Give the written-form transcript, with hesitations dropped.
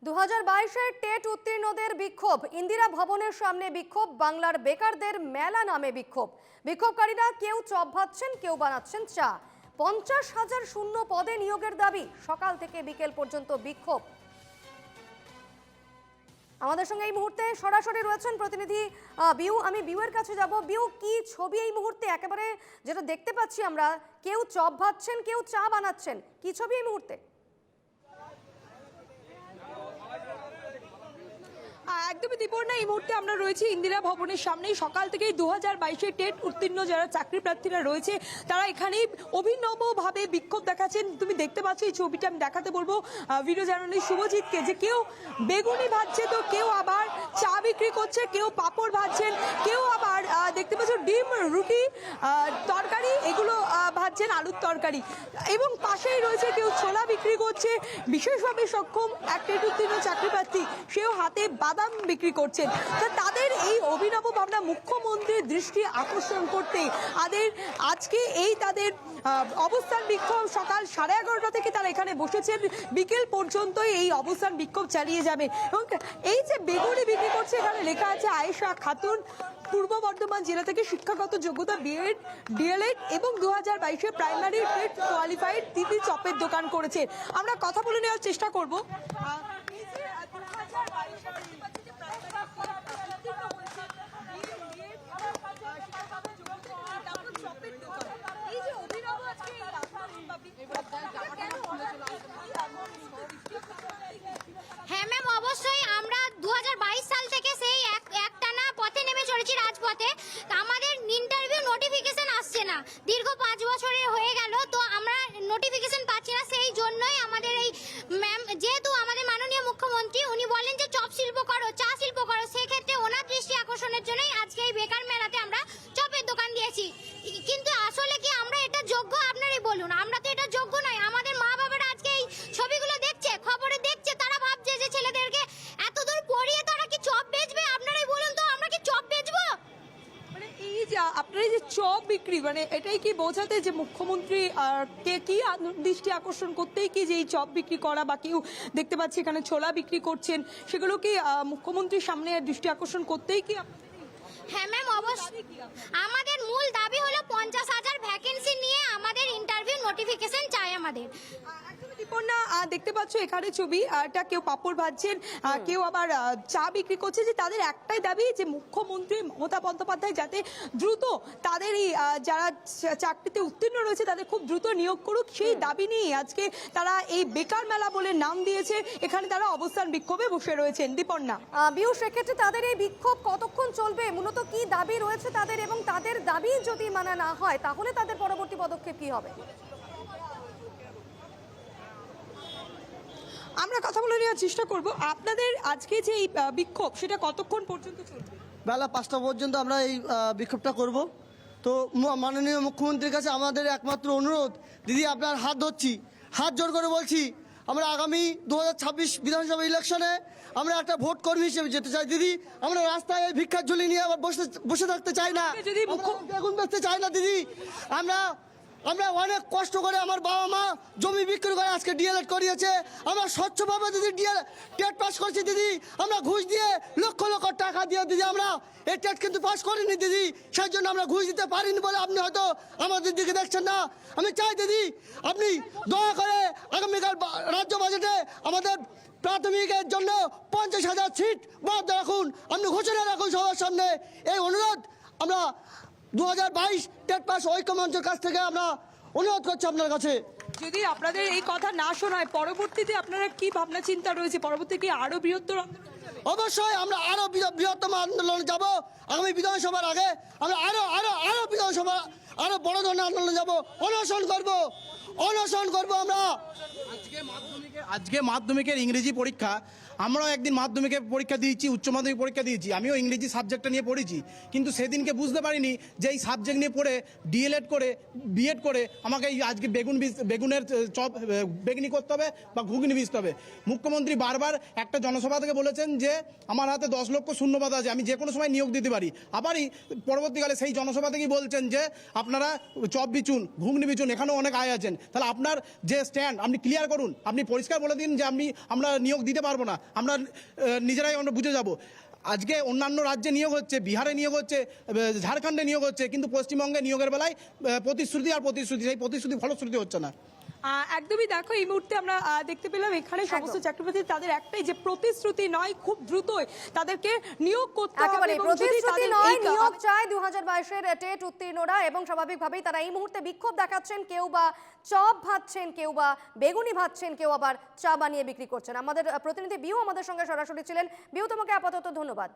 2022-এর TET উত্তীর্ণদের বিক্ষোভ, ইন্দিরা ভবনের সামনে বিক্ষোভ, বাংলার বেকারদের মেলা নামে বিক্ষোভ। বিক্ষোভকারীরা কেউ চপ ভাজছেন, কেউ বানাচ্ছেন চা। 50,000 শূন্য পদে নিয়োগের দাবি, সকাল থেকে বিকেল পর্যন্ত বিক্ষোভ। আমাদের সঙ্গে এই মুহূর্তে সরাসরি রয়েছেন প্রতিনিধি বিউ। আমি বিউয়ের কাছে যাব। বিউ, কি ছবি এই মুহূর্তে একেবারে যেটা দেখতে পাচ্ছি আমরা, কেউ চপ ভাজছেন, কেউ চা বানাচ্ছেন, কি ছবি এই মুহূর্তে? একদমই দীপর্ণা, এই মুহূর্তে আমরা রয়েছি ইন্দিরা ভবনের সামনেই। সকাল থেকেই 2022-এর টেট উত্তীর্ণ যারা চাকরি প্রার্থীরা রয়েছে তারা এখানেই অভিনবভাবে বিক্ষোভ দেখাচ্ছেন। তুমি দেখতে পাচ্ছ এই ছবিটা, আমি দেখাতে বলবো ভিডিও জার্নালিস্ট শুভজিৎকে, যে কেউ বেগুনি ভাজছে, তো কেউ আবার চা বিক্রি করছে, কেউ পাঁপড় ভাজছেন, কেউ আবার দেখতে পাচ্ছ ডিম, রুটি, তরকারি এগুলো ভাজছেন, আলুর তরকারি, এবং পাশেই রয়েছে কেউ ছোলা বিক্রি করছে। বিশেষভাবে সক্ষম এক টেট উত্তীর্ণ চাকরি প্রার্থী, সেও হাতে বাদাম বিক্রি করছেন। তো তাদের এই অভিনব ভাবনা মুখ্যমন্ত্রীর দৃষ্টি আকর্ষণ করতে আজকে এই তাদের অবস্থান বিক্ষোভ সকাল 11:30 থেকে তারা এখানে বসেছেন, বিকেল পর্যন্ত এই অবস্থান বিক্ষোভ চালিয়ে যাবে। এবং এই যে বেগুনি বিক্রি করছে, এখানে লেখা আছে আয়েশা খাতুন, পূর্ব বর্ধমান জেলা থেকে, শিক্ষাগত যোগ্যতা বিএড, ডিএলএড এবং 2022-এ প্রাইমারি টেট কোয়ালিফাইড, তিনি চপের দোকান করেছেন। আমরা কথা বলে নেওয়ার চেষ্টা করবো। হ্যাঁ ম্যাম, অবশ্যই আমরা 2022 সাল থেকে সেই একটানা পথে নেমে চলেছি, রাজপথে। আমাদের ইন্টারভিউ নোটিফিকেশন আসছে না, দীর্ঘ 5 বছরের হয়ে গেল, তো আমরা নোটিফিকেশন পাচ্ছি না। সেই জন্যই আমাদের এই ম্যাম, যেহেতু আমাদের মাননীয় মুখ্যমন্ত্রী উনি বলেন যে চপ শিল্প করো, চা শিল্প করো, সেক্ষেত্রে ওনার দৃষ্টি আকর্ষণের জন্যই আজকে এই বেকার মেলাতে আমরা চপের দোকান দিয়েছি। কিন্তু আসলে কি আমরা এটা যোগ্য? আপনারাই বলুন, আমরা তো এটা যোগ্য নয়। আমাদের মা বাবারা আজকে এই ছবিগুলো দেখছে, খবরে দেখছে, তারা ভাবছে যে ছেলেদেরকে এত দূর পড়িয়ে তারা কি চপ বেচবে? আপনারাই বলুন তো, আমরা কি চপ বেচবো? মানে এই যে আপনারা যে চপ বিক্রি, মানে এটাই কি বোঝাতে যে মুখ্যমন্ত্রী কে কি দৃষ্টি আকর্ষণ করতেই কি যে এই চপ বিক্রি করা, বা কেউ দেখতে পাচ্ছি এখানে ছোলা বিক্রি করছেন, সেগুলো কি মুখ্যমন্ত্রীর সামনে দৃষ্টি আকর্ষণ করতেই কি? হ্যাঁ ম্যাম, অবশ্যই আমাদের মূল দাবি হলো 50,000 ভ্যাকেন্সি নিয়ে আমাদের ইন্টারভিউ নোটিফিকেশন চাই আমাদের। দীপর্ণা, দেখতে পাচ্ছ এখানে ছবি, এটা কেউ পাঁপড় ভাজছেন, কেউ আবার চা বিক্রি করছে। যে তাদের একটাই দাবি যে মুখ্যমন্ত্রী মমতা বন্দ্যোপাধ্যায় যাতে দ্রুত তাদের এই যারা চাকরিতে উত্তীর্ণ রয়েছে তাদের খুব দ্রুত নিয়োগ করুক, সেই দাবি নিয়ে আজকে তারা এই বেকার মেলা বলে নাম দিয়েছে, এখানে তারা অবস্থান বিক্ষোভে বসে রয়েছেন। দীপর্ণা, বিউ, সেক্ষেত্রে তাদের এই বিক্ষোভ কতক্ষণ চলবে? মূলত কি দাবি রয়েছে তাদের, এবং তাদের দাবি যদি মানা না হয় তাহলে তাদের পরবর্তী পদক্ষেপ কি হবে? আমরা কথা বলে নেওয়ার চেষ্টা করব। আপনাদের আজকে যে এই বিক্ষোভ, সেটা কতক্ষণ পর্যন্ত চলবে? বেলা 5টা পর্যন্ত আমরা এই বিক্ষোভটা করব। তো মাননীয় মুখ্যমন্ত্রীর কাছে আমাদের একমাত্র অনুরোধ, দিদি আপনার হাত ধরছি, হাত জোর করে বলছি, আমরা আগামী 2026 বিধানসভা ইলেকশনে আমরা একটা ভোট কর্মী হিসেবে যেতে চাই দিদি। আমরা রাস্তায় এই ভিক্ষার ঝুলি নিয়ে আবার বসে থাকতে চাই না, যদি বেগুন বেচতে চাই না দিদি। আমরা অনেক কষ্ট করে, আমার বাবা মা জমি বিক্রি করে আজকে ডিএলএড করিয়েছে। আমরা স্বচ্ছভাবে দিদি টেট পাস করছি দিদি, আমরা ঘুষ দিয়ে লক্ষ লক্ষ টাকা দিয়ে দিদি আমরা এই টেট কিন্তু পাস করিনি দিদি। সেই জন্য আমরা ঘুষ দিতে পারিনি বলে আপনি হয়তো আমাদের দিকে দেখছেন না। আমি চাই দিদি আপনি দয়া করে আগামীকাল রাজ্য বাজেটে আমাদের প্রাথমিকের জন্য 50,000 সিট বরাদ্দ রাখুন, আপনি ঘোষণা রাখুন সবার সামনে। এই অনুরোধ আমরা 2022 টেট পাস ঐক্যমঞ্চের কাছ থেকে আমরা অনুরোধ করছি আপনার কাছে। যদি আপনাদের এই কথা না শোনায়, পরবর্তীতে আপনারা কি ভাবনা চিন্তা রয়েছে? পরবর্তীতে কি আরো বৃহত্তর আন্দোলন? অবশ্যই আমরা আরো বৃহত্তম আন্দোলনে যাব। আগামী বিধানসভার আগে আমরা আরো বিধানসভা আরো বড় ধরনের আন্দোলনে যাব, অনশন করব আমরা। আজকে মাধ্যমিকের ইংরেজি পরীক্ষা, আমরাও একদিন মাধ্যমিকের পরীক্ষা দিয়েছি, উচ্চ মাধ্যমিক পরীক্ষা দিয়েছি, আমিও ইংরেজি সাবজেক্টটা নিয়ে পড়েছি, কিন্তু সেদিনকে বুঝতে পারিনি যে এই সাবজেক্ট নিয়ে পড়ে ডিএলএড করে বিএড করে আমাকে আজকে বেগুনের চপ বেগনি করতে হবে বা ঘুগনি ভিজতে হবে। মুখ্যমন্ত্রী বারবার একটা জনসভা থেকে বলেছেন যে আমার হাতে 10 লক্ষ শূন্যপদ আছে, আমি যে কোনো সময় নিয়োগ দিতে পারি। আবারই পরবর্তীকালে সেই জনসভা থেকেই বলছেন যে আপনারা চপ বিচুন, ঘুগনি বিচুন, এখানেও অনেক আয় আছেন। তাহলে আপনার যে স্ট্যান্ড আপনি ক্লিয়ার করুন, আপনি পরিষ্কার বলে দিন যে আমরা নিয়োগ দিতে পারবো না, আমরা নিজেরাই আমরা বুঝে যাব। আজকে অন্যান্য রাজ্যে নিয়োগ হচ্ছে, বিহারে নিয়োগ হচ্ছে, ঝাড়খণ্ডে নিয়োগ হচ্ছে, কিন্তু পশ্চিমবঙ্গে নিয়োগের বেলায় প্রতিশ্রুতি আর প্রতিশ্রুতি, সেই প্রতিশ্রুতি ফলশ্রুতি হচ্ছে না। একদমই দেখো এই মুহূর্তে আমরা দেখতে পেলাম এখানে সমস্ত চাকরিপ্রার্থী তাদের একটাই যে প্রতিশ্রুতি নয়, খুব দ্রুতই তাদেরকে নিয়োগ করতে হবে একেবারে এবং যদি প্রতিশ্রুতি তাদের নয়, এই নিয়োগ চায় 2022-এর টেট উত্তীর্ণরা, এবং স্বাভাবিকভাবেই তারা এই মুহূর্তে বিক্ষোভ দেখাচ্ছেন। কেউ বা চপ ভাজছেন, কেউ বা বেগুনি ভাজছেন, কেউ আবার চা বানিয়ে বিক্রি করছেন। আমাদের প্রতিনিধি বিউ আমাদের সঙ্গে সরাসরি ছিলেন। বিউ, তোমাকে আপাতত ধন্যবাদ।